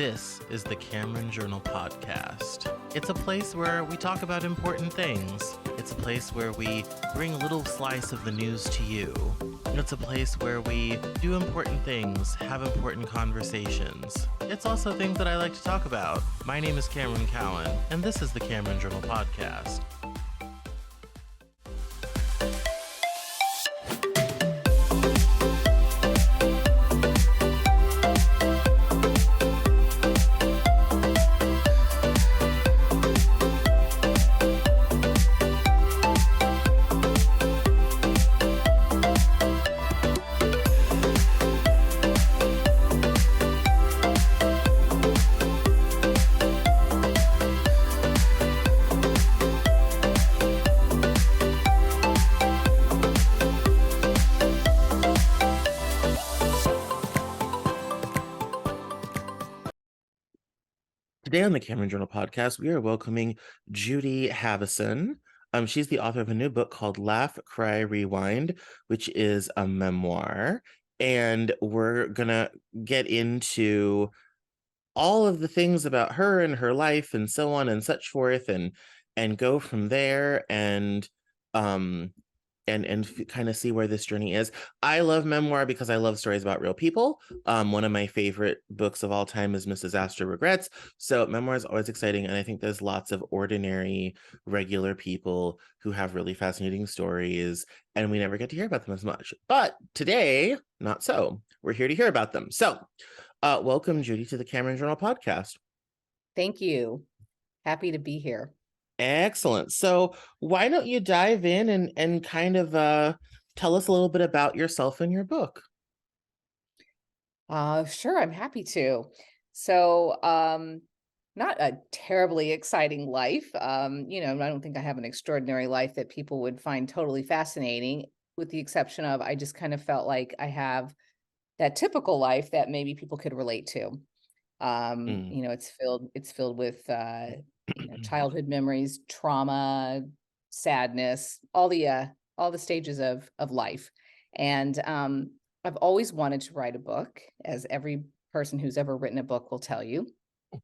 This is the Cameron Journal Podcast. It's a place where we talk about important things. It's a place where we bring a little slice of the news to you. It's a place where we do important things, have important conversations. It's also things that I like to talk about. My name is Cameron Cowan, and this is the Cameron Journal Podcast. Today on the Cameron Journal Podcast, we are welcoming Judy Haveson. She's the author of a new book called Laugh, Cry, Rewind, which is a memoir. And we're going to get into all of the things about her and her life and so on and such forth and go from there and kind of see where this journey is. I love memoir because I love stories about real people. One of my favorite books of all time is Mrs. Astor Regrets. So memoir is always exciting. And I think there's lots of ordinary, regular people who have really fascinating stories, and we never get to hear about them as much. But today, not so. We're here to hear about them. So welcome, Judy, to the Cameron Journal Podcast. Thank you. Happy to be here. Excellent. So why don't you dive in and kind of tell us a little bit about yourself and your book? Sure, I'm happy to. So, not a terribly exciting life. I don't think I have an extraordinary life that people would find totally fascinating, with the exception of I just kind of felt like I have that typical life that maybe people could relate to. It's filled with childhood memories, trauma, sadness, all the stages of life. And I've always wanted to write a book, as every person who's ever written a book will tell you.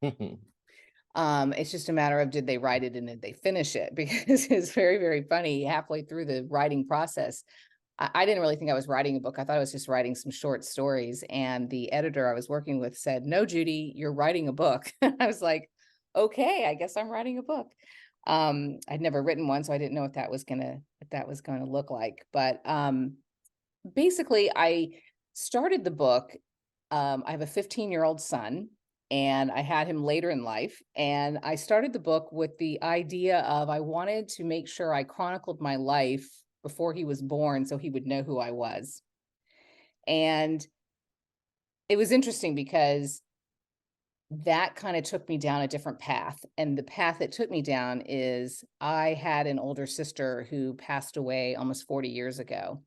It's just a matter of, did they write it and did they finish it? Because it's very, very funny. Halfway through the writing process, I didn't really think I was writing a book. I thought I was just writing some short stories. And the editor I was working with said, "No, Judy, you're writing a book." I was like, okay, I guess I'm writing a book. I'd never written one, so I didn't know what that was gonna look like. But basically, I started the book. I have a 15-year-old son, and I had him later in life. And I started the book with the idea of, I wanted to make sure I chronicled my life before he was born, so he would know who I was. And it was interesting because that kind of took me down a different path. And the path that took me down is, I had an older sister who passed away almost 40 years ago.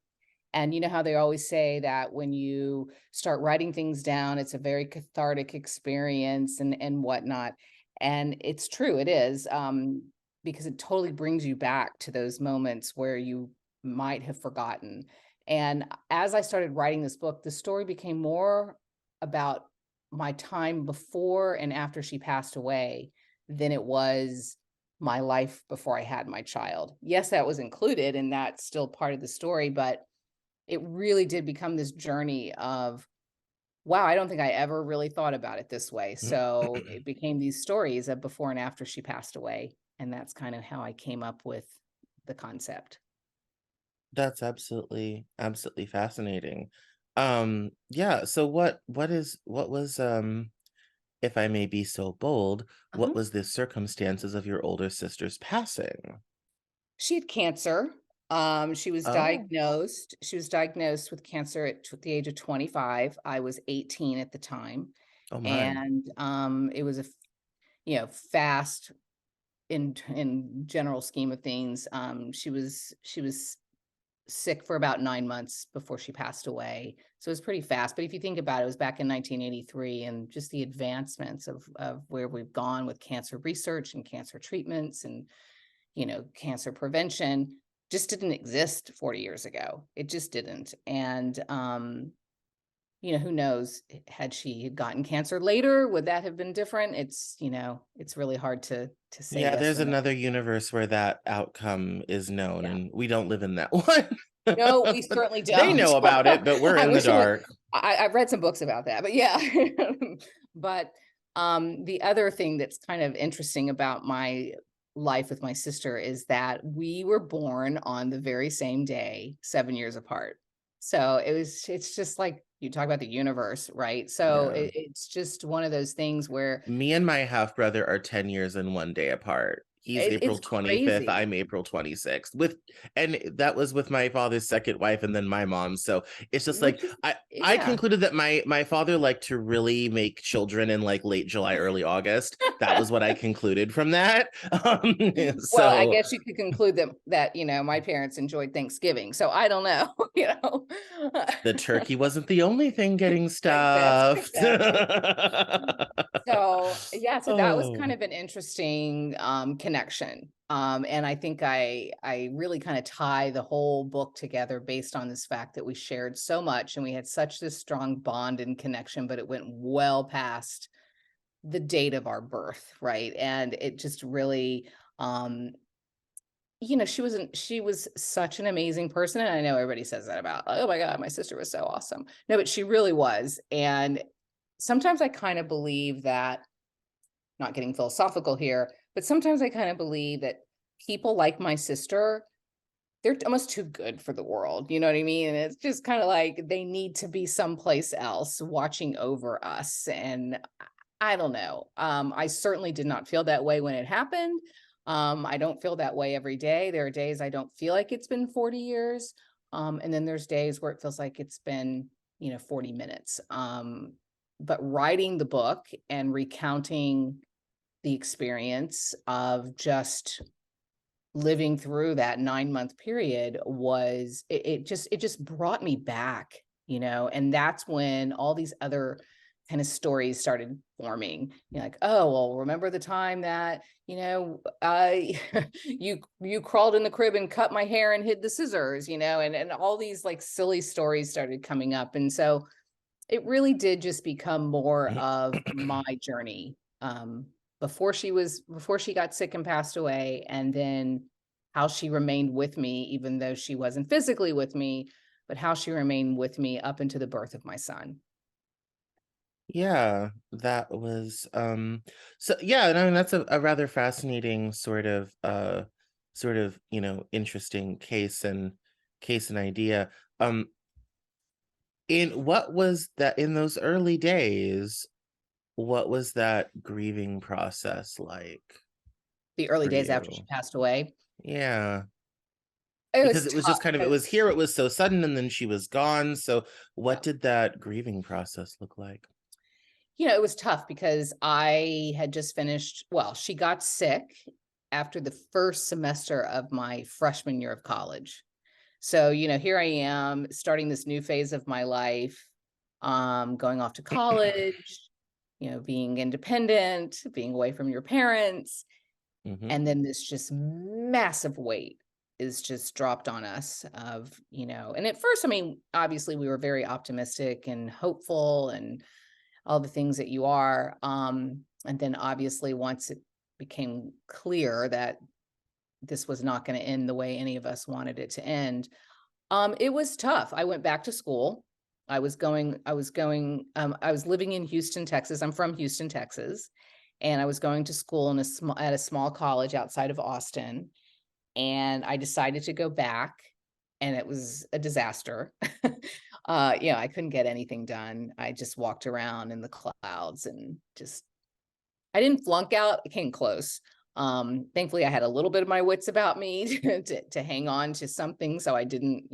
And you know how they always say that when you start writing things down, it's a very cathartic experience and whatnot. And it's true, it is, because it totally brings you back to those moments where you might have forgotten. And as I started writing this book, the story became more about my time before and after she passed away than it was my life before I had my child. Yes, that was included, and that's still part of the story, but it really did become this journey of, wow, I don't think I ever really thought about it this way. So it became these stories of before and after she passed away. And that's kind of how I came up with the concept. That's absolutely fascinating. Yeah, so what was if I may be so bold, what was the circumstances of your older sister's passing? She had cancer. She was Oh, diagnosed with cancer at the age of 25. I was 18 at the time. oh my. And it was fast in general scheme of things. She was sick for about 9 months before she passed away. So it was pretty fast. But if you think about it, it was back in 1983, and just the advancements of where we've gone with cancer research and cancer treatments and, cancer prevention just didn't exist 40 years ago. It just didn't. And who knows, had she gotten cancer later, would that have been different? It's really hard to say Yeah, yes there's or no. another universe where that outcome is known, Yeah. and we don't live in that one. No, we certainly They don't. know about it, but we're I in the wish it would. dark. I've read some books about that, but yeah. But the other thing that's kind of interesting about my life with my sister is that we were born on the very same day, 7 years apart. So it's just like you talk about the universe, right? So Yeah. it's just one of those things where Me and my half brother are 10 years and 1 day apart. He's April it's 25th, crazy, I'm April 26th. And that was with my father's second wife and then my mom. So it's just like which is, I yeah. concluded that my father liked to really make children in like late July, early August. That was what I concluded from that. Well, I So guess you could conclude that my parents enjoyed Thanksgiving, so I don't know, you know? the turkey wasn't the only thing getting stuffed. Exactly. So, yeah, so that was kind Oh. of an interesting, connection, and I think I really kinda tie the whole book together based on this fact that we shared so much and we had such this strong bond and connection, but it went well past the date of our birth, right? And it just really, um she was such an amazing person, and I know everybody says that about, "Oh my god, my sister was so awesome." No, but she really was, and sometimes I kind of believe that, not getting philosophical here, but sometimes I kind of believe that people like my sister, they're almost too good for the world, you know what I mean? And it's just kind of like they need to be someplace else watching over us, and I don't know. I certainly did not feel that way when it happened. I don't feel that way every day. There are days I don't feel like it's been 40 years. And then there's days where it feels like it's been, 40 minutes. But writing the book and recounting the experience of just living through that 9-month period it just brought me back, and that's when all these other kind of stories started forming. You're like, oh, well, remember the time that, you crawled in the crib and cut my hair and hid the scissors, and all these like silly stories started coming up. And so it really did just become more of my journey, before she got sick and passed away, and then how she remained with me even though she wasn't physically with me, but how she remained with me up into the birth of my son. Yeah, that was so yeah, and I mean that's a rather fascinating sort of, interesting case and idea. Um in what was that in those early days, what was that grieving process like The early for days after she you? passed away, Yeah, it because was it was tough just kind of it was because here, it was so sudden and then she was gone. So what yeah. did that grieving process look like? It was tough because I had just finished, well, she got sick after the first semester of my freshman year of college. So, here I am starting this new phase of my life, going off to college, being independent, being away from your parents. Hmm. And then this just massive weight is just dropped on us and at first, I mean, obviously we were very optimistic and hopeful and all the things that you are. And then obviously once it became clear that this was not going to end the way any of us wanted it to end, it was tough. I went back to school. I was living in Houston, Texas. I'm from Houston, Texas. And I was going to school at a small college outside of Austin. And I decided to go back, and it was a disaster. I couldn't get anything done. I just walked around in the clouds and just I didn't flunk out, it came close. Thankfully, I had a little bit of my wits about me to hang on to something so I didn't,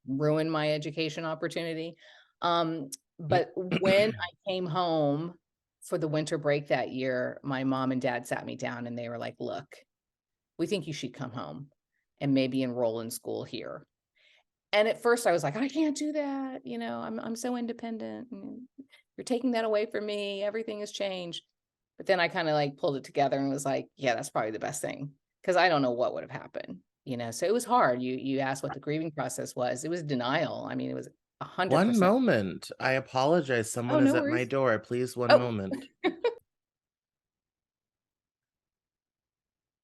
ruin my education opportunity. Um, but when I came home for the winter break that year, my mom and dad sat me down and they were like, "Look, we think you should come home and maybe enroll in school here." And at first I was like, "I can't do that, I'm so independent, and you're taking that away from me, everything has changed." But then I kinda, like, pulled it together and was like, "Yeah, that's probably the best thing, because I don't know what would have happened," So it was hard. You asked what the grieving process was. It was denial. I mean, it was One 100%. moment. I apologize. Oh, Someone is no at my worries. door. Please, one Oh, moment.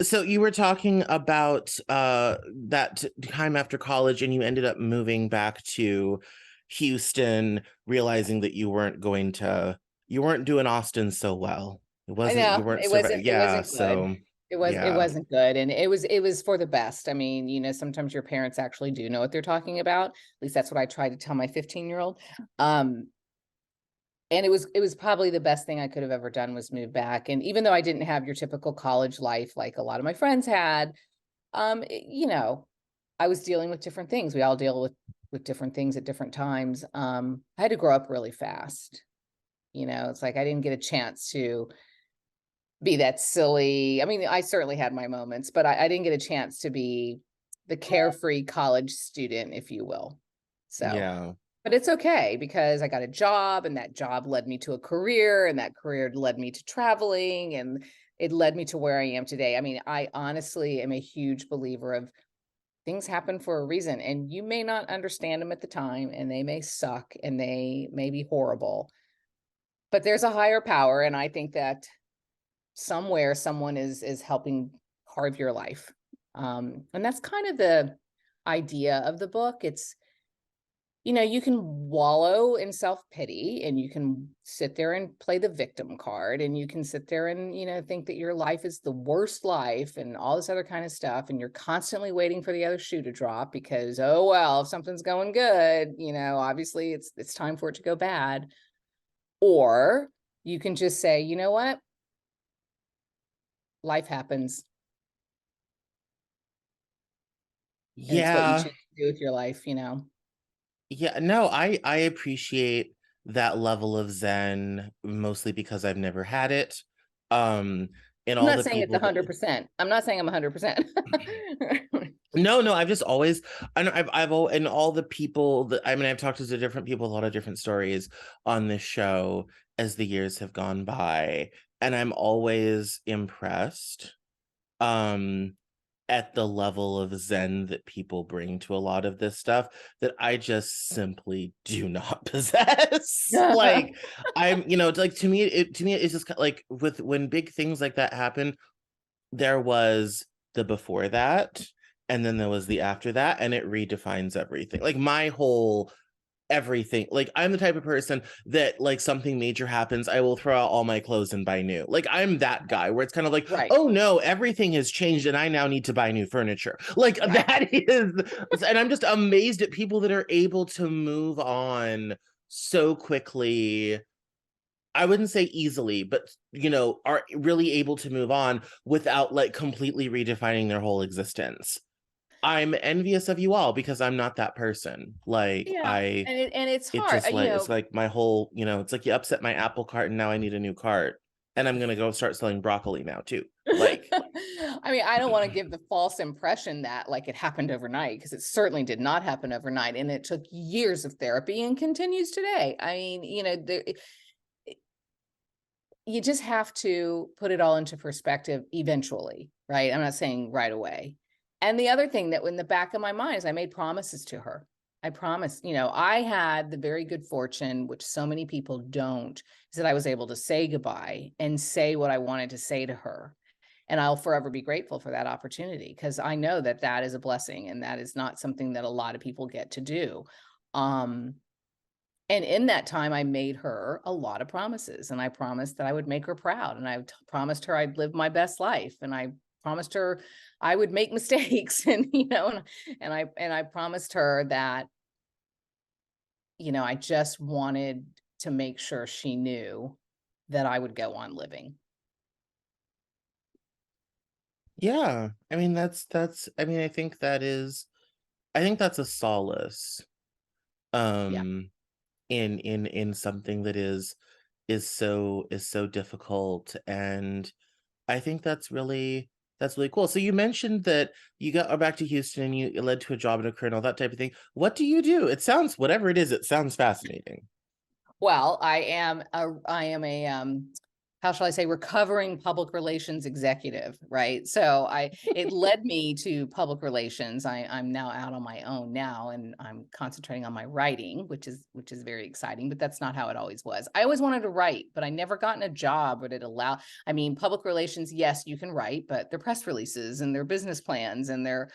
So you were talking about that time after college, and you ended up moving back to Houston, yeah. realizing that you weren't doing Austin so well. I You know weren't surviving. it Yeah, wasn't good. so It yeah. wasn't good, and it was for the best. I mean, sometimes your parents actually do know what they're talking about. At least that's what I tried to tell my 15-year-old. Um, and it was probably the best thing I could have ever done was move back. And even though I didn't have your typical college life like a lot of my friends had, I was dealing with different things. We all deal with different things at different times. I had to grow up really fast. It's like I didn't get a chance to be that silly. I mean, I certainly had my moments, but I didn't get a chance to be the carefree college student, if you will. So, Yeah. but it's okay because I got a job and that job led me to a career and that career led me to traveling and it led me to where I am today. I mean, I honestly am a huge believer of things happen for a reason and you may not understand them at the time and they may suck and they may be horrible, but there's a higher power. And I think that somewhere someone is helping carve your life. And that's kind of the idea of the book. It's, you can wallow in self-pity and you can sit there and play the victim card and you can sit there and, think that your life is the worst life and all this other kind of stuff. And you're constantly waiting for the other shoe to drop because, oh, well, if something's going good, obviously it's time for it to go bad. Or you can just say, you know what? Life happens. And it's what you Yeah. choose to do with your life. Yeah, no, I appreciate that level of zen mostly because I've never had it. Um, and I'm all not the saying it's people that 100%. I'm not saying I'm 100%. no, I've just always I know and all the people that I mean I've talked to different people, a lot of different stories on this show as the years have gone by, and I'm always impressed. Um at the level of zen that people bring to a lot of this stuff that I just simply do not possess. Like like to me it's just like with when big things like that happen, there was the before that and then there was the after that and it redefines everything. Like my whole everything. Like I'm the type of person that like something major happens, I will throw out all my clothes and buy new. Like I'm that guy where it's kind of like, Right, oh no, everything has changed and I now need to buy new furniture. Like right. that is, and I'm just amazed at people that are able to move on so quickly. I wouldn't say easily, but are really able to move on without like completely redefining their whole existence. I'm envious of you all because I'm not that person. Like Yeah, and it's it hard, just like it's like my whole, it's like you upset my apple cart and now I need a new cart. And I'm gonna go start selling broccoli now too. Like, I mean, I don't wanna give the false impression that, like, it happened overnight because it certainly did not happen overnight, and it took years of therapy and continues today. I mean, you just have to put it all into perspective eventually, right? I'm not saying right away. And the other thing that in the back of my mind is I made promises to her. I promised, I had the very good fortune, which so many people don't, is that I was able to say goodbye and say what I wanted to say to her. And I'll forever be grateful for that opportunity because I know that that is a blessing and that is not something that a lot of people get to do. Um, and in that time, I made her a lot of promises, and I promised that I would make her proud, and promised her I'd live my best life, and I promised her I would make mistakes, and I promised her that, I just wanted to make sure she knew that I would go on living. yeah. I mean that's I mean, I think that's a solace Yeah. um in something that is so difficult. And I think that's really cool. So you mentioned that you got back to Houston and you it led to a job in a career and all that type of thing. What do you do? It sounds whatever it is, it sounds fascinating. Well, I am a how shall I say, recovering public relations executive, right? So it led me to public relations. I'm now out on my own now, and I'm concentrating on my writing, which is very exciting, but that's not how it always was. I always wanted to write, but I never gotten a job that allow, I mean, public relations, yes, you can write, but they're press releases and their business plans and they're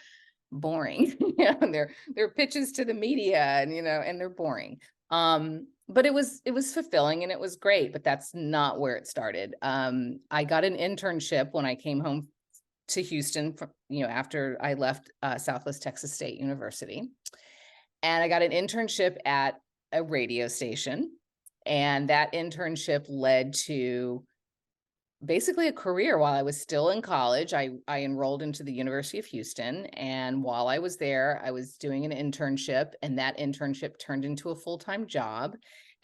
boring. And they're pitches to the media, and and they're boring. But it was fulfilling and it was great, but that's not where it started. I got an internship when I came home to Houston from, after I left Southwest Texas State University. And I got an internship at a radio station. And that internship led to basically a career. While I was still in college, I enrolled into the University of Houston. And while I was there, I was doing an internship, and that internship turned into a full-time job.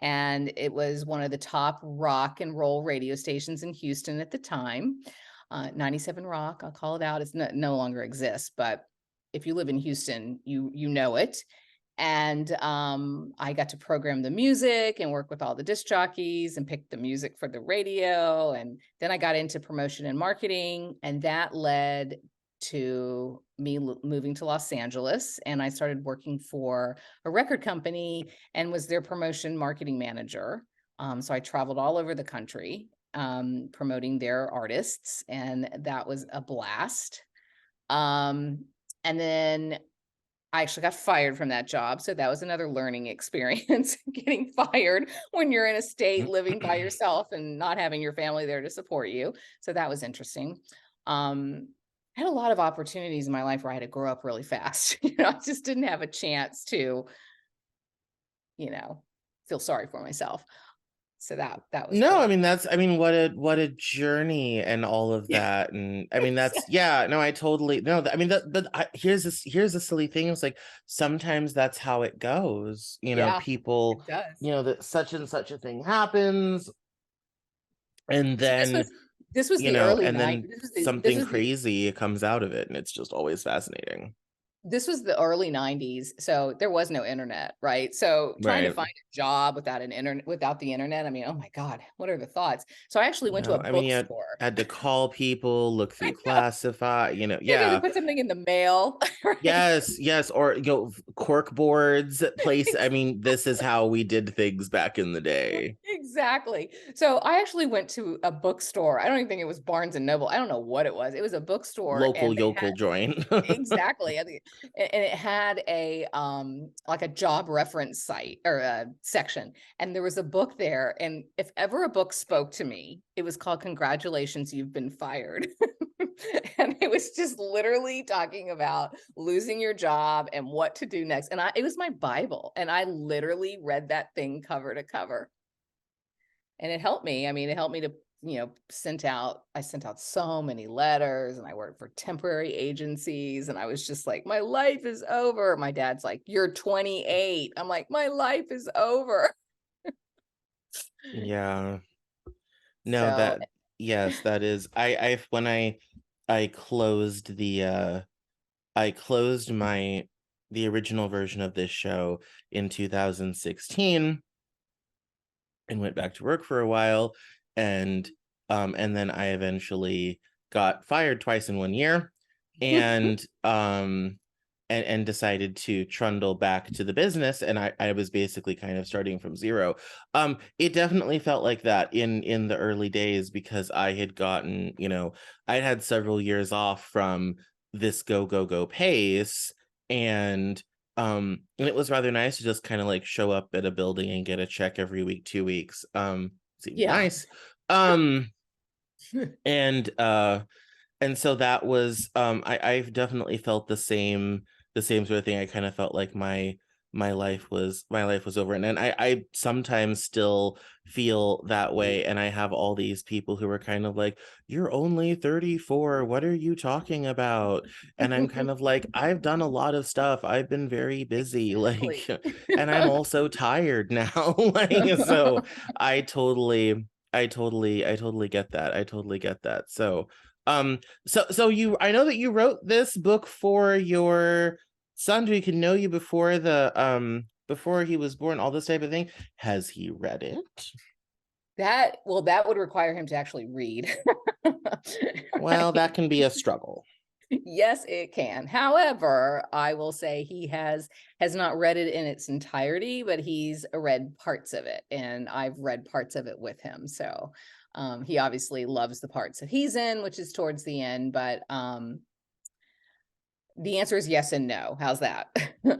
And it was one of the top rock and roll radio stations in Houston at the time. 97 Rock, I'll call it out. It's no longer exists, but if you live in Houston, you know it. And I got to program the music and work with all the disc jockeys and pick the music for the radio. And then I got into promotion and marketing, and that led to me moving to Los Angeles. And I started working for a record company and was their promotion marketing manager. So I traveled all over the country promoting their artists, and that was a blast. And then I actually got fired from that job. So that was another learning experience, getting fired when you're in a state living by yourself and not having your family there to support you. So that was interesting. I had a lot of opportunities in my life where I had to grow up really fast. I just didn't have a chance to, you know, feel sorry for myself. So that was No, I cool. mean what a journey and all of Yeah. that. And I mean yeah, no, I totally no, I mean here's a silly thing. It's like sometimes that's how it goes. Yeah, People, it does. that such and such a thing happens, and So then, this was the early and night. then This something was the crazy comes out of it, and it's just always fascinating. this was the early 90s, so there was no internet, right? So trying to Right. find a job without the internet, I mean, oh my God, what are the thoughts? So I actually went to a No, I mean, you bookstore. had to call people, look I through know. classify, You had to yeah. put something in the mail, right? Yes, or cork boards place. I mean, this is how we did things back in the day. Exactly. So I actually went to a bookstore. I don't even think it was Barnes and Noble. I don't know what it was. It was a bookstore, Local and they had yokel joint. exactly. And it had a like a job reference site or a section. And there was a book there. And if ever a book spoke to me, it was called Congratulations, You've Been Fired. And it was just literally talking about losing your job and what to do next. And it was my Bible. And I literally read that thing cover to cover. And it helped me. I mean, it helped me to, I sent out so many letters, and I worked for temporary agencies, and I was just like, my life is over. My dad's like, you're 28. I'm like, my life is over. Yeah. No, So yes, that is when I closed I closed the original version of this show in 2016 and went back to work for a while, and and then I eventually got fired twice in 1 year, and and decided to trundle back to the business, and I was basically kind of starting from zero. It definitely felt like that in the early days, because I had gotten, I had several years off from this go pace, and and it was rather nice to just kind of like show up at a building and get a check every week, 2 weeks. Seemed yeah. nice. Um, and so that was, I've definitely felt the same sort of thing. I kind of felt like my life was over, and I sometimes still feel that way, and I have all these people who are kind of like, you're only 34, what are you talking about? And I'm kind of like, I've done a lot of stuff, I've been very busy, like, Exactly. and I'm also tired now. Like, so I totally get that. I totally get that. So I know that you wrote this book for your son, so he could know you before he was born, all this type of thing. Has he read it? that would require him to actually read. Well, that can be a struggle. Yes, it can. However, I will say he has not read it in its entirety, but he's read parts of it, and I've read parts of it with him. So, he obviously loves the parts that he's in, which is towards the end, but, the answer is yes and no. How's that?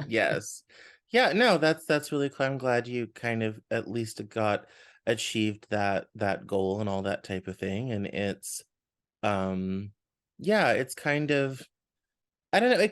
Yes. Yeah, no, that's really cool. I'm glad you kind of at least got achieved that goal and all that type of thing. And it's um yeah, it's kind of I don't know.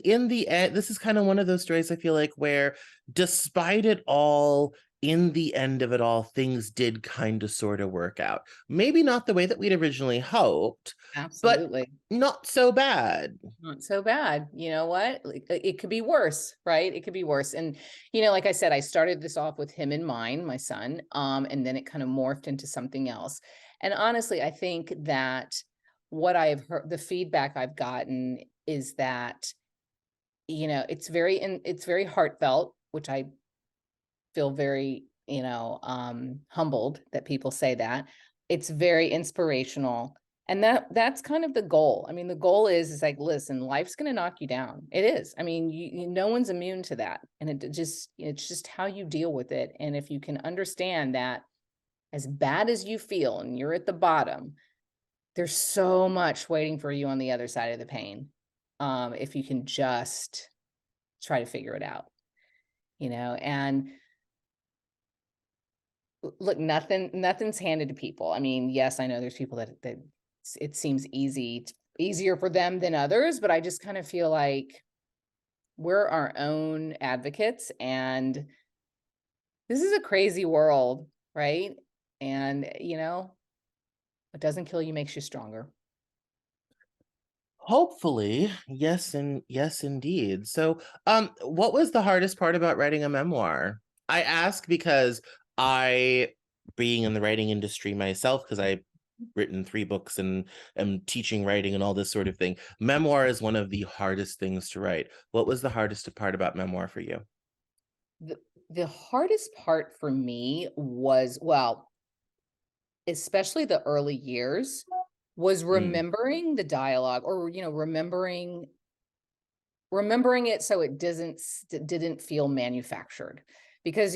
In the end, this is kind of one of those stories I feel like where, despite it all, in the end of it all, things did kind of sort of work out. Maybe not the way that we'd originally hoped, but Absolutely. not so bad. Not so bad. You know what? Like, it could be worse, right? It could be worse. And, like I said, I started this off with him in mind, my son, and then it kind of morphed into something else. And honestly, I think that what I've heard, the feedback I've gotten is that, it's very heartfelt, which I feel very, humbled that people say that. It's very inspirational. And that's kind of the goal. I mean, the goal is like, listen, life's going to knock you down. It is. I mean, no one's immune to that. And it's just how you deal with it. And if you can understand that, as bad as you feel and you're at the bottom, there's so much waiting for you on the other side of the pain. If you can just try to figure it out, and look, nothing's handed to people. I mean, yes, I know there's people that it seems easier for them than others, but I just kind of feel like we're our own advocates, and this is a crazy world, right? And what doesn't kill you makes you stronger. Hopefully, yes, and yes, indeed. So, what was the hardest part about writing a memoir? I ask because I, being in the writing industry myself, because I've written 3 books and am teaching writing and all this sort of thing, memoir is one of the hardest things to write. What was the hardest part about memoir for you? The the hardest part for me was, well, especially the early years, was Mm, remembering the dialogue, or remembering it so it didn't feel manufactured, because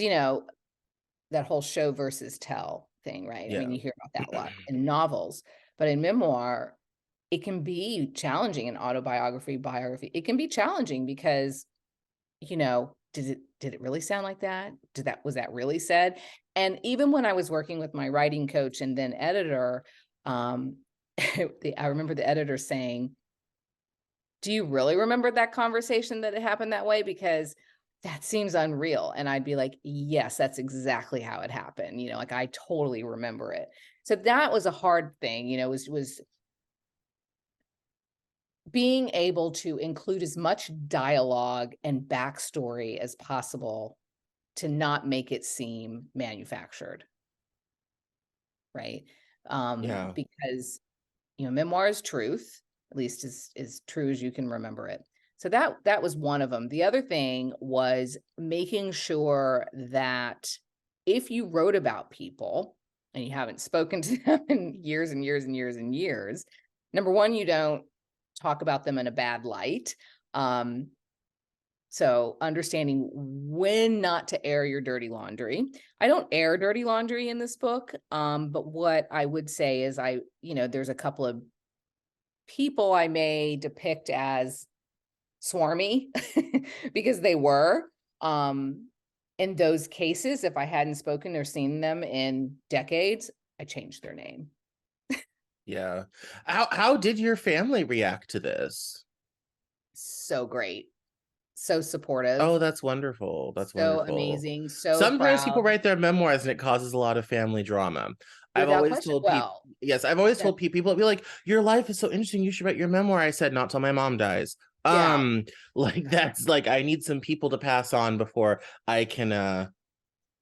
that whole show versus tell thing, right? I mean, yeah. you hear about that a lot in novels, but in memoir, it can be challenging. In autobiography, biography, it can be challenging because, did it really sound like that? Was that really said? And even when I was working with my writing coach and then editor, um, I remember the editor saying, "Do you really remember that conversation that it happened that way? Because that seems unreal." And I'd be like, "Yes, that's exactly how it happened." Like, I totally remember it. So that was a hard thing, was being able to include as much dialogue and backstory as possible to not make it seem manufactured, right? Yeah. Because memoir is truth, at least as true as you can remember it. So that was one of them. The other thing was making sure that if you wrote about people and you haven't spoken to them in years and years and years and years, number one, you don't talk about them in a bad light. Um, so understanding when not to air your dirty laundry. I don't air dirty laundry in this book, but what I would say is there's a couple of people I may depict as swarmy because they were. In those cases, if I hadn't spoken or seen them in decades, I changed their name. Yeah. How did your family react to this? So great, so Oh, supportive, that's wonderful. That's so wonderful. amazing, so Sometimes people proud, write their memoirs and it causes a lot of family drama. I've without always question. told people, Well, yes, I've always that, told people, be like, your life is so interesting. You should write your memoir. I said, not till my mom dies. yeah, Um, like that's like I need some people to pass on before I can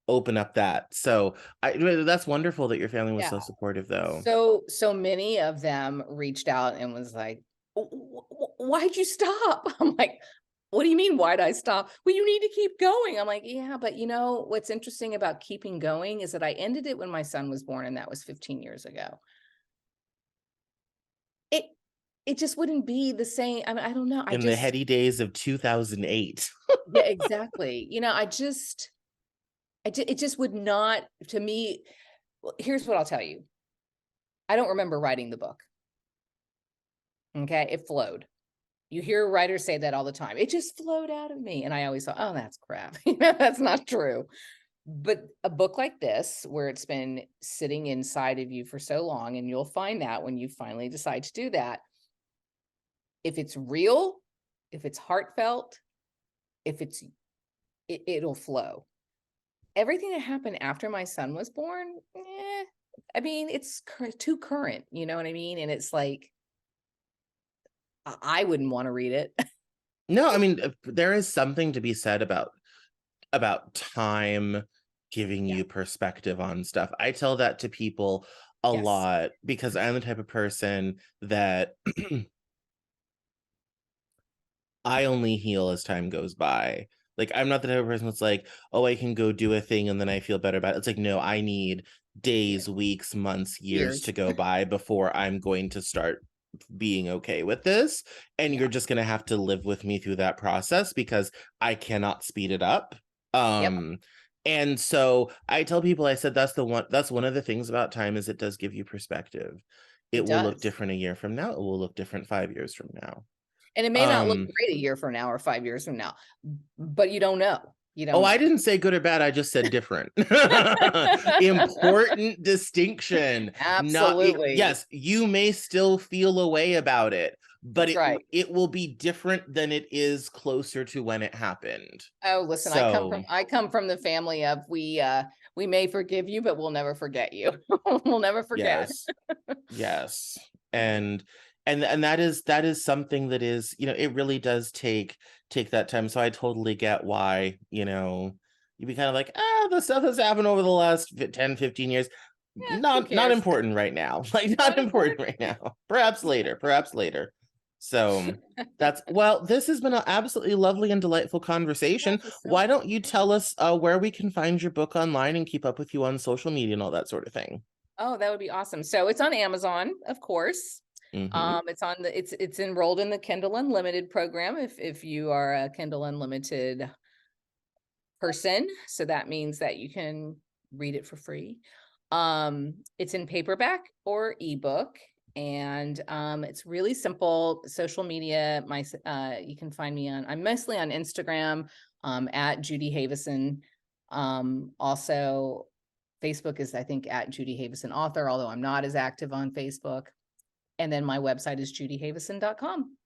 open up that. So that's wonderful that your family was yeah. so supportive though. So many of them reached out and was like, Why'd you stop?" I'm like, what do you mean, why'd I stop? Well, you need to keep going. I'm like, yeah, but you know, what's interesting about keeping going is that I ended it when my son was born, and that was 15 years ago. It it just wouldn't be the same. I mean, I don't know. In the heady days of 2008. Yeah, exactly. You know, it just would not, to me. Well, here's what I'll tell you. I don't remember writing the book. Okay, it flowed. You hear writers say that all the time. It just flowed out of me. And I always thought, oh, that's crap. You know, that's not true. But a book like this, where it's been sitting inside of you for so long, and you'll find that when you finally decide to do that, if it's real, if it's heartfelt, if it'll flow. Everything that happened after my son was born, I mean, it's too current, you know what I mean? And it's like, I wouldn't want to read it. No, I mean, there is something to be said about time giving Yeah. you perspective on stuff. I tell that to people a Yes. lot because I'm the type of person that I only heal as time goes by. Like, I'm not the type of person that's like, oh, I can go do a thing and then I feel better about it. It's like, no, I need Yeah. days, weeks, months, years to Years. go by before I'm going to start being okay with this. And Yeah. you're just going to have to live with me through that process because I cannot speed it up. Yep. And so I tell people, I said, that's one of the things about time is it does give you perspective. It It will look does. different a year from now. It will look different 5 years from now. And it may not look Um, great a year from now or 5 years from now, but you don't know. You Oh, don't I know. didn't say good or bad. I just said different. Important distinction. Absolutely. Yes, you may still feel a way about it, but That's right. it will be different than it is closer to when it happened. Oh, listen, So, I come from the family of we may forgive you, but we'll never forget you. We'll never forget. yes. Yes. And that is something that is, it really does take that time. So I totally get why, you'd be kind of like, the stuff that's happened over the last 10, 15 years, Yeah, who not cares? important right now. Like not Not important important. right now. Perhaps later, perhaps later. So this has been an absolutely lovely and delightful conversation. Thank you so Why much. don't you tell us where we can find your book online and keep up with you on social media and all that sort of thing? Oh, that would be awesome. So it's on Amazon, of course. Mm-hmm. It's enrolled in the Kindle Unlimited program if you are a Kindle Unlimited person. So that means that you can read it for free. It's in paperback or ebook, and it's really simple. Social media, you can find me I'm mostly on Instagram, at Judy Haveson. Also Facebook is, I think, at Judy Haveson author, although I'm not as active on Facebook. And then my website is judyhaveson.com.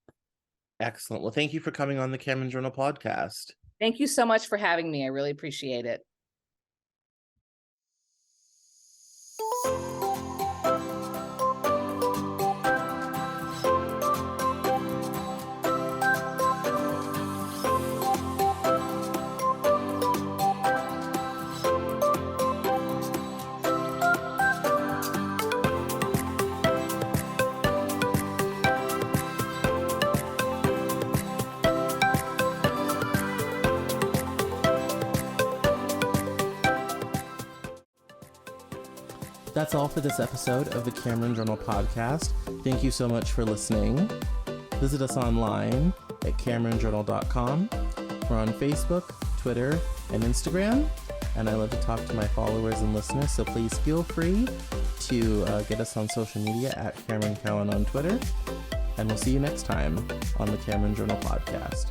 Excellent. Well, thank you for coming on the Cameron Journal podcast. Thank you so much for having me. I really appreciate it. That's all for this episode of the Cameron Journal podcast. Thank you so much for listening. Visit us online at CameronJournal.com. We're on Facebook, Twitter, and Instagram. And I love to talk to my followers and listeners, so please feel free to get us on social media at Cameron Cowan on Twitter. And we'll see you next time on the Cameron Journal podcast.